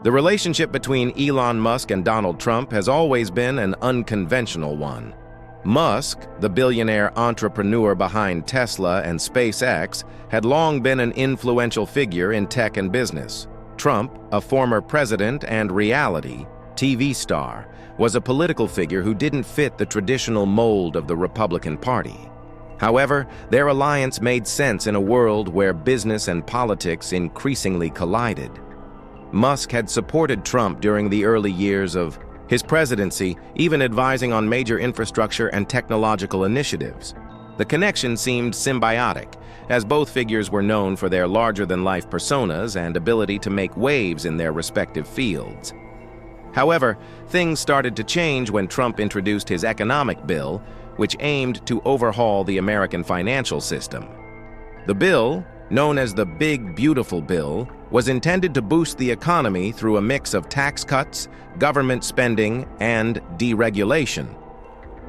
The relationship between Elon Musk and Donald Trump has always been an unconventional one. Musk, the billionaire entrepreneur behind Tesla and SpaceX, had long been an influential figure in tech and business. Trump, a former president and reality TV star, was a political figure who didn't fit the traditional mold of the Republican Party. However, their alliance made sense in a world where business and politics increasingly collided. Musk had supported Trump during the early years of his presidency, even advising on major infrastructure and technological initiatives. The connection seemed symbiotic, as both figures were known for their larger-than-life personas and ability to make waves in their respective fields. However, things started to change when Trump introduced his economic bill, which aimed to overhaul the American financial system. The bill, known as the Big Beautiful Bill, was intended to boost the economy through a mix of tax cuts, government spending, and deregulation.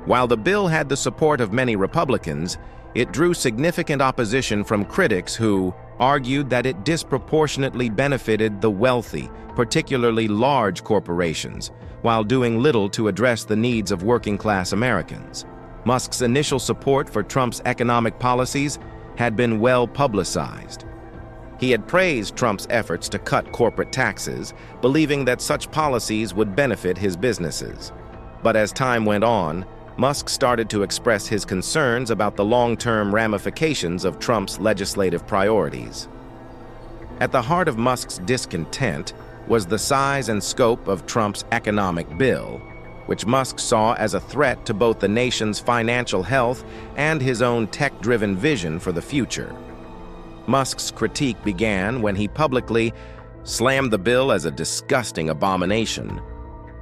While the bill had the support of many Republicans, it drew significant opposition from critics who argued that it disproportionately benefited the wealthy, particularly large corporations, while doing little to address the needs of working-class Americans. Musk's initial support for Trump's economic policies had been well publicized. He had praised Trump's efforts to cut corporate taxes, believing that such policies would benefit his businesses. But as time went on, Musk started to express his concerns about the long-term ramifications of Trump's legislative priorities. At the heart of Musk's discontent was the size and scope of Trump's economic bill, which Musk saw as a threat to both the nation's financial health and his own tech-driven vision for the future. Musk's critique began when he publicly slammed the bill as a disgusting abomination.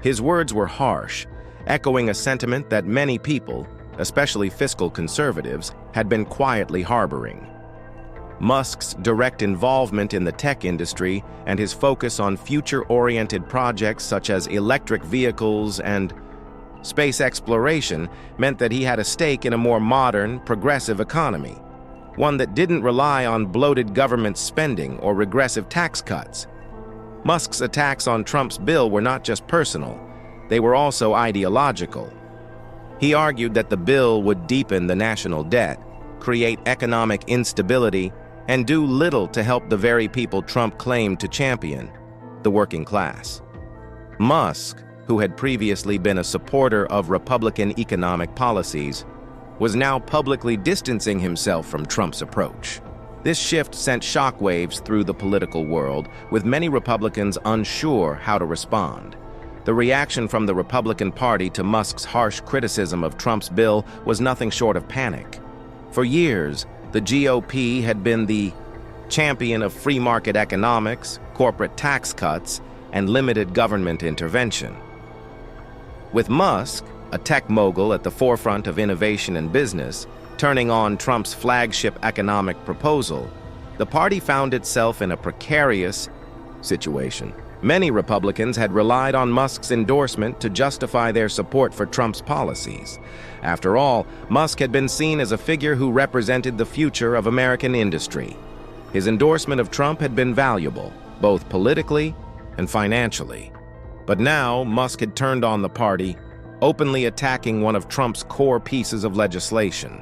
His words were harsh, echoing a sentiment that many people, especially fiscal conservatives, had been quietly harboring. Musk's direct involvement in the tech industry and his focus on future-oriented projects such as electric vehicles and space exploration meant that he had a stake in a more modern, progressive economy, one that didn't rely on bloated government spending or regressive tax cuts. Musk's attacks on Trump's bill were not just personal, they were also ideological. He argued that the bill would deepen the national debt, create economic instability, and do little to help the very people Trump claimed to champion, the working class. Musk, who had previously been a supporter of Republican economic policies, was now publicly distancing himself from Trump's approach. This shift sent shockwaves through the political world, with many Republicans unsure how to respond. The reaction from the Republican Party to Musk's harsh criticism of Trump's bill was nothing short of panic. For years, the GOP had been the champion of free market economics, corporate tax cuts, and limited government intervention. With Musk, a tech mogul at the forefront of innovation and business, turning on Trump's flagship economic proposal, the party found itself in a precarious situation. Many Republicans had relied on Musk's endorsement to justify their support for Trump's policies. After all, Musk had been seen as a figure who represented the future of American industry. His endorsement of Trump had been valuable, both politically and financially. But now, Musk had turned on the party, openly attacking one of Trump's core pieces of legislation.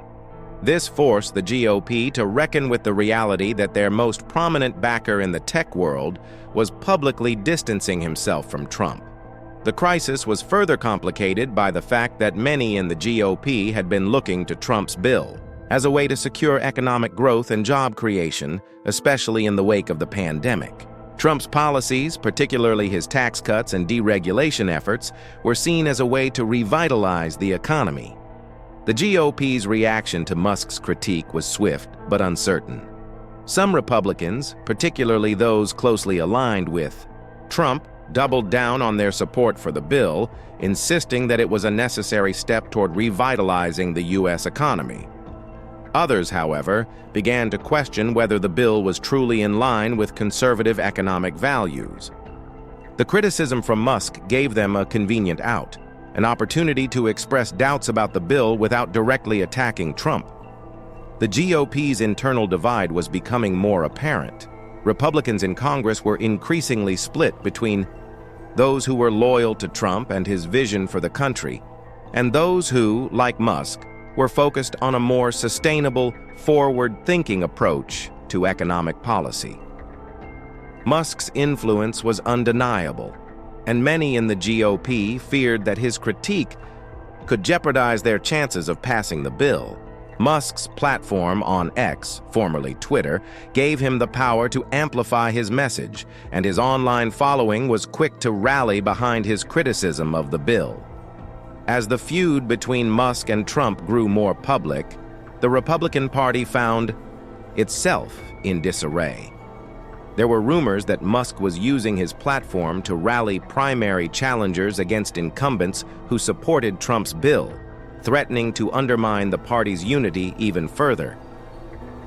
This forced the GOP to reckon with the reality that their most prominent backer in the tech world was publicly distancing himself from Trump. The crisis was further complicated by the fact that many in the GOP had been looking to Trump's bill as a way to secure economic growth and job creation, especially in the wake of the pandemic. Trump's policies, particularly his tax cuts and deregulation efforts, were seen as a way to revitalize the economy. The GOP's reaction to Musk's critique was swift but uncertain. Some Republicans, particularly those closely aligned with Trump, doubled down on their support for the bill, insisting that it was a necessary step toward revitalizing the U.S. economy. Others, however, began to question whether the bill was truly in line with conservative economic values. The criticism from Musk gave them a convenient out, an opportunity to express doubts about the bill without directly attacking Trump. The GOP's internal divide was becoming more apparent. Republicans in Congress were increasingly split between those who were loyal to Trump and his vision for the country, and those who, like Musk, were focused on a more sustainable, forward-thinking approach to economic policy. Musk's influence was undeniable, and many in the GOP feared that his critique could jeopardize their chances of passing the bill. Musk's platform on X, formerly Twitter, gave him the power to amplify his message, and his online following was quick to rally behind his criticism of the bill. As the feud between Musk and Trump grew more public, the Republican Party found itself in disarray. There were rumors that Musk was using his platform to rally primary challengers against incumbents who supported Trump's bill, threatening to undermine the party's unity even further.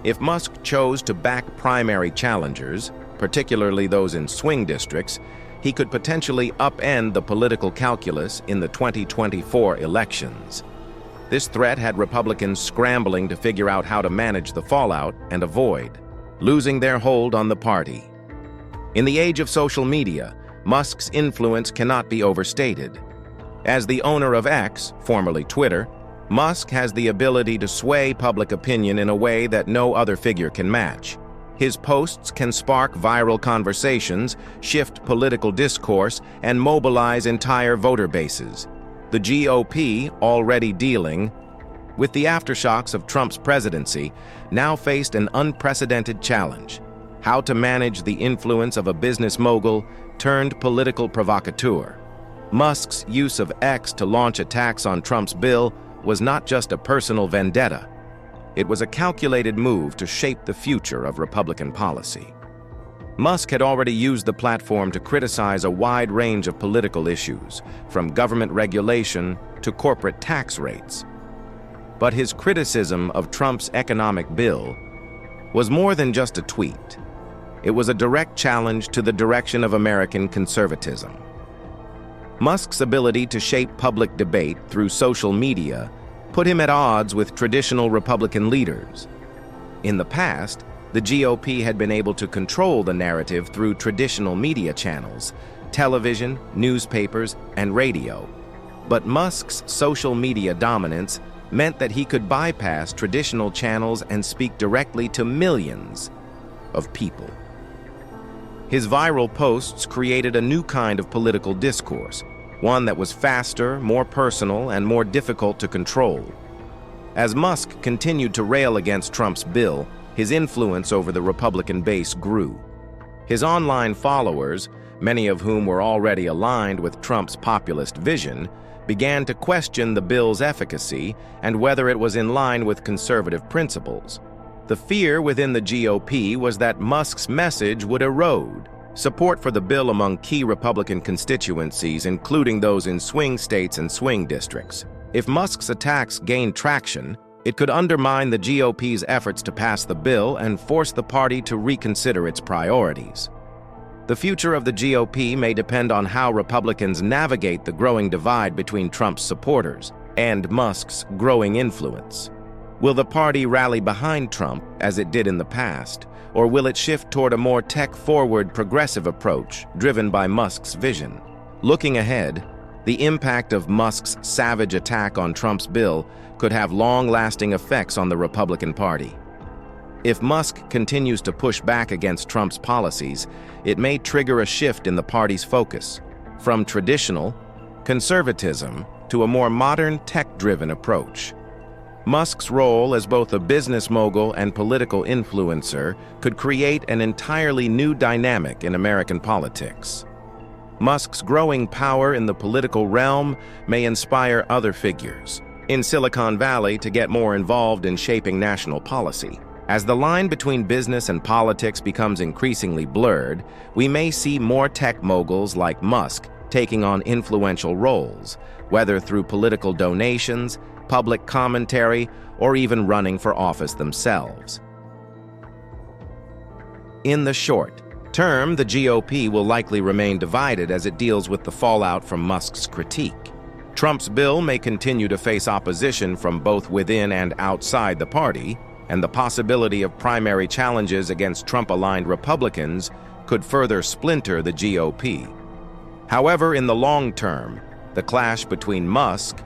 If Musk chose to back primary challengers, particularly those in swing districts, he could potentially upend the political calculus in the 2024 elections. This threat had Republicans scrambling to figure out how to manage the fallout and avoid losing their hold on the party. In the age of social media, Musk's influence cannot be overstated. As the owner of X, formerly Twitter, Musk has the ability to sway public opinion in a way that no other figure can match. His posts can spark viral conversations, shift political discourse, and mobilize entire voter bases. The GOP, already dealing with the aftershocks of Trump's presidency, now faced an unprecedented challenge: how to manage the influence of a business mogul turned political provocateur. Musk's use of X to launch attacks on Trump's bill was not just a personal vendetta. It was a calculated move to shape the future of Republican policy. Musk had already used the platform to criticize a wide range of political issues, from government regulation to corporate tax rates. But his criticism of Trump's economic bill was more than just a tweet. It was a direct challenge to the direction of American conservatism. Musk's ability to shape public debate through social media put him at odds with traditional Republican leaders. In the past, the GOP had been able to control the narrative through traditional media channels, television, newspapers, and radio. But Musk's social media dominance meant that he could bypass traditional channels and speak directly to millions of people. His viral posts created a new kind of political discourse, one that was faster, more personal, and more difficult to control. As Musk continued to rail against Trump's bill, his influence over the Republican base grew. His online followers, many of whom were already aligned with Trump's populist vision, began to question the bill's efficacy and whether it was in line with conservative principles. The fear within the GOP was that Musk's message would erode support for the bill among key Republican constituencies, including those in swing states and swing districts. If Musk's attacks gained traction, it could undermine the GOP's efforts to pass the bill and force the party to reconsider its priorities. The future of the GOP may depend on how Republicans navigate the growing divide between Trump's supporters and Musk's growing influence. Will the party rally behind Trump, as it did in the past, or will it shift toward a more tech-forward progressive approach driven by Musk's vision? Looking ahead, the impact of Musk's savage attack on Trump's bill could have long-lasting effects on the Republican Party. If Musk continues to push back against Trump's policies, it may trigger a shift in the party's focus, from traditional conservatism to a more modern tech-driven approach. Musk's role as both a business mogul and political influencer could create an entirely new dynamic in American politics. Musk's growing power in the political realm may inspire other figures in Silicon Valley to get more involved in shaping national policy. As the line between business and politics becomes increasingly blurred, we may see more tech moguls like Musk taking on influential roles, whether through political donations, public commentary, or even running for office themselves. In the short term, the GOP will likely remain divided as it deals with the fallout from Musk's critique. Trump's bill may continue to face opposition from both within and outside the party, and the possibility of primary challenges against Trump-aligned Republicans could further splinter the GOP. However, in the long term, the clash between Musk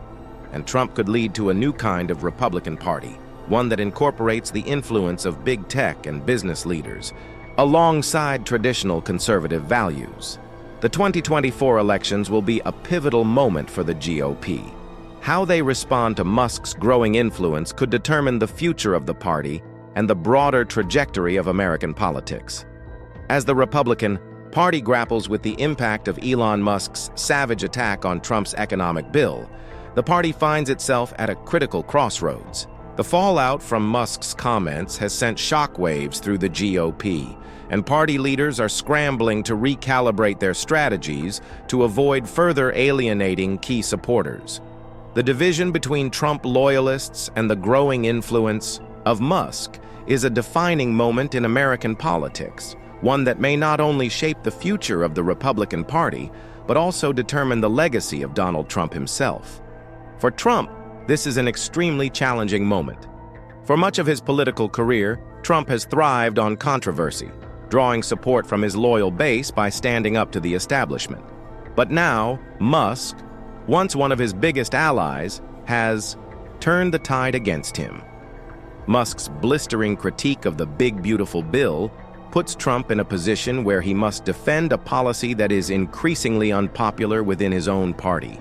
and Trump could lead to a new kind of Republican Party, one that incorporates the influence of big tech and business leaders, alongside traditional conservative values. The 2024 elections will be a pivotal moment for the GOP. How they respond to Musk's growing influence could determine the future of the party and the broader trajectory of American politics. As the Republican Party grapples with the impact of Elon Musk's savage attack on Trump's economic bill, the party finds itself at a critical crossroads. The fallout from Musk's comments has sent shockwaves through the GOP, and party leaders are scrambling to recalibrate their strategies to avoid further alienating key supporters. The division between Trump loyalists and the growing influence of Musk is a defining moment in American politics, one that may not only shape the future of the Republican Party, but also determine the legacy of Donald Trump himself. For Trump, this is an extremely challenging moment. For much of his political career, Trump has thrived on controversy, drawing support from his loyal base by standing up to the establishment. But now, Musk, once one of his biggest allies, has turned the tide against him. Musk's blistering critique of the big beautiful bill puts Trump in a position where he must defend a policy that is increasingly unpopular within his own party.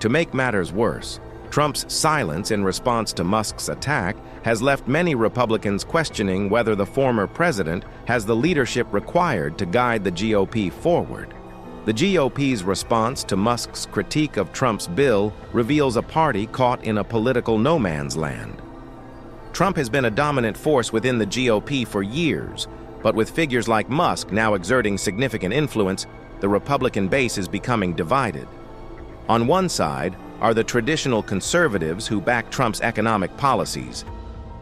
To make matters worse, Trump's silence in response to Musk's attack has left many Republicans questioning whether the former president has the leadership required to guide the GOP forward. The GOP's response to Musk's critique of Trump's bill reveals a party caught in a political no man's land. Trump has been a dominant force within the GOP for years, but with figures like Musk now exerting significant influence, the Republican base is becoming divided. On one side are the traditional conservatives who back Trump's economic policies,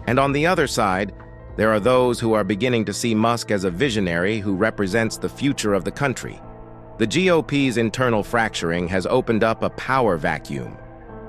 and on the other side, there are those who are beginning to see Musk as a visionary who represents the future of the country. The GOP's internal fracturing has opened up a power vacuum.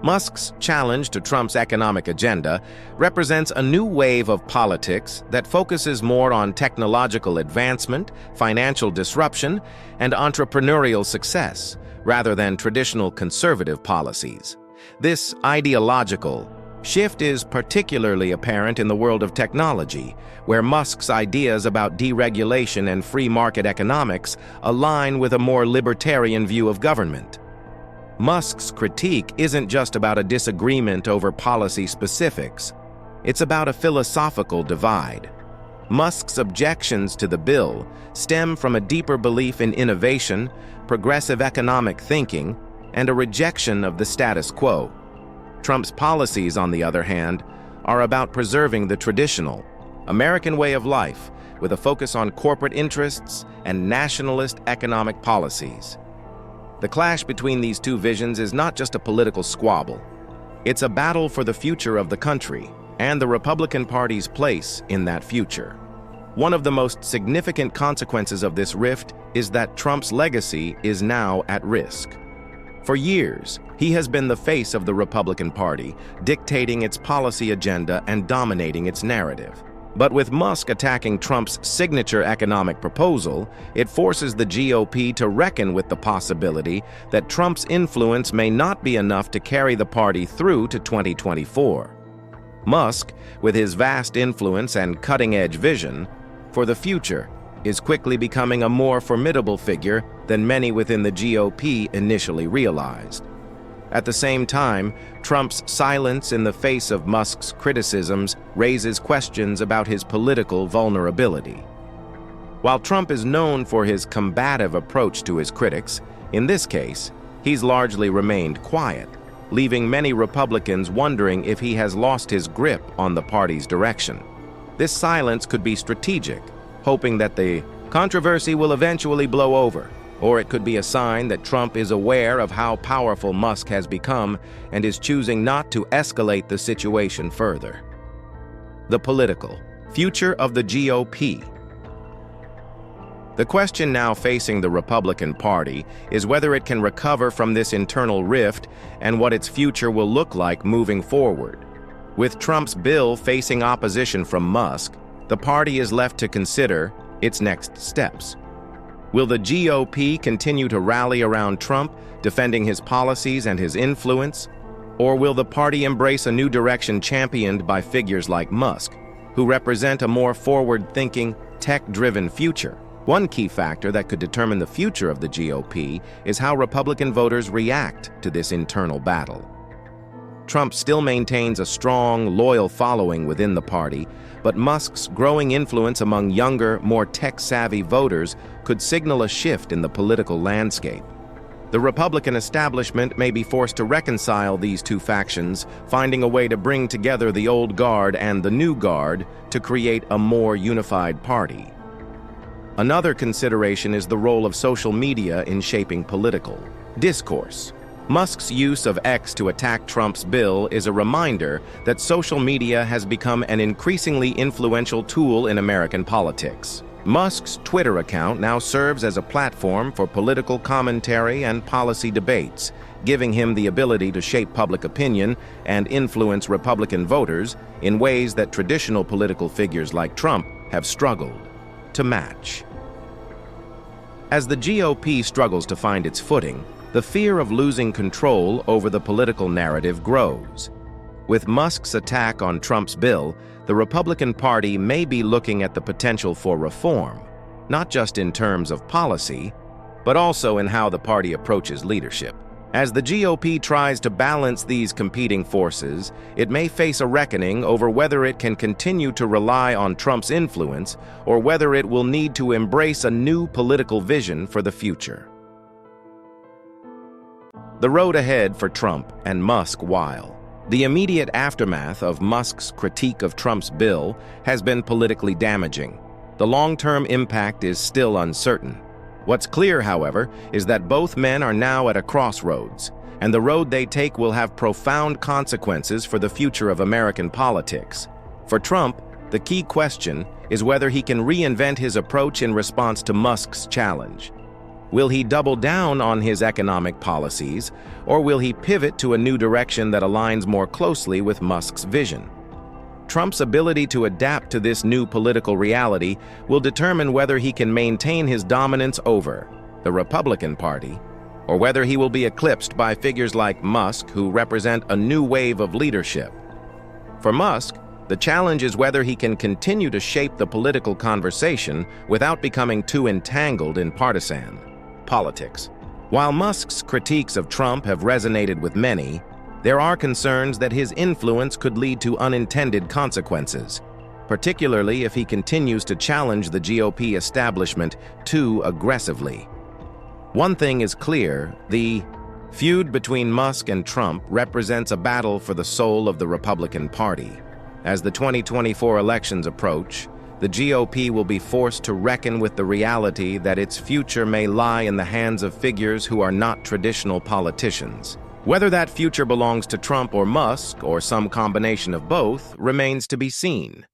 Musk's challenge to Trump's economic agenda represents a new wave of politics that focuses more on technological advancement, financial disruption, and entrepreneurial success, rather than traditional conservative policies. This ideological shift is particularly apparent in the world of technology, where Musk's ideas about deregulation and free market economics align with a more libertarian view of government. Musk's critique isn't just about a disagreement over policy specifics. It's about a philosophical divide. Musk's objections to the bill stem from a deeper belief in innovation, progressive economic thinking, and a rejection of the status quo. Trump's policies, on the other hand, are about preserving the traditional American way of life with a focus on corporate interests and nationalist economic policies. The clash between these two visions is not just a political squabble. It's a battle for the future of the country and the Republican Party's place in that future. One of the most significant consequences of this rift is that Trump's legacy is now at risk. For years, he has been the face of the Republican Party, dictating its policy agenda and dominating its narrative. But with Musk attacking Trump's signature economic proposal, it forces the GOP to reckon with the possibility that Trump's influence may not be enough to carry the party through to 2024. Musk, with his vast influence and cutting-edge vision for the future, is quickly becoming a more formidable figure than many within the GOP initially realized. At the same time, Trump's silence in the face of Musk's criticisms raises questions about his political vulnerability. While Trump is known for his combative approach to his critics, in this case, he's largely remained quiet, leaving many Republicans wondering if he has lost his grip on the party's direction. This silence could be strategic, hoping that the controversy will eventually blow over, or it could be a sign that Trump is aware of how powerful Musk has become and is choosing not to escalate the situation further. The political future of the GOP. The question now facing the Republican Party is whether it can recover from this internal rift and what its future will look like moving forward. With Trump's bill facing opposition from Musk, the party is left to consider its next steps. Will the GOP continue to rally around Trump, defending his policies and his influence? Or will the party embrace a new direction championed by figures like Musk, who represent a more forward-thinking, tech-driven future? One key factor that could determine the future of the GOP is how Republican voters react to this internal battle. Trump still maintains a strong, loyal following within the party, but Musk's growing influence among younger, more tech-savvy voters could signal a shift in the political landscape. The Republican establishment may be forced to reconcile these two factions, finding a way to bring together the old guard and the new guard to create a more unified party. Another consideration is the role of social media in shaping political discourse. Musk's use of X to attack Trump's bill is a reminder that social media has become an increasingly influential tool in American politics. Musk's Twitter account now serves as a platform for political commentary and policy debates, giving him the ability to shape public opinion and influence Republican voters in ways that traditional political figures like Trump have struggled to match. As the GOP struggles to find its footing, the fear of losing control over the political narrative grows. With Musk's attack on Trump's bill, the Republican Party may be looking at the potential for reform, not just in terms of policy, but also in how the party approaches leadership. As the GOP tries to balance these competing forces, it may face a reckoning over whether it can continue to rely on Trump's influence or whether it will need to embrace a new political vision for the future. The road ahead for Trump and Musk wild. The immediate aftermath of Musk's critique of Trump's bill has been politically damaging. The long-term impact is still uncertain. What's clear, however, is that both men are now at a crossroads, and the road they take will have profound consequences for the future of American politics. For Trump, the key question is whether he can reinvent his approach in response to Musk's challenge. Will he double down on his economic policies, or will he pivot to a new direction that aligns more closely with Musk's vision? Trump's ability to adapt to this new political reality will determine whether he can maintain his dominance over the Republican Party, or whether he will be eclipsed by figures like Musk, who represent a new wave of leadership. For Musk, the challenge is whether he can continue to shape the political conversation without becoming too entangled in partisan politics. While Musk's critiques of Trump have resonated with many, there are concerns that his influence could lead to unintended consequences, particularly if he continues to challenge the GOP establishment too aggressively. One thing is clear: the feud between Musk and Trump represents a battle for the soul of the Republican Party. As the 2024 elections approach, the GOP will be forced to reckon with the reality that its future may lie in the hands of figures who are not traditional politicians. Whether that future belongs to Trump or Musk, or some combination of both, remains to be seen.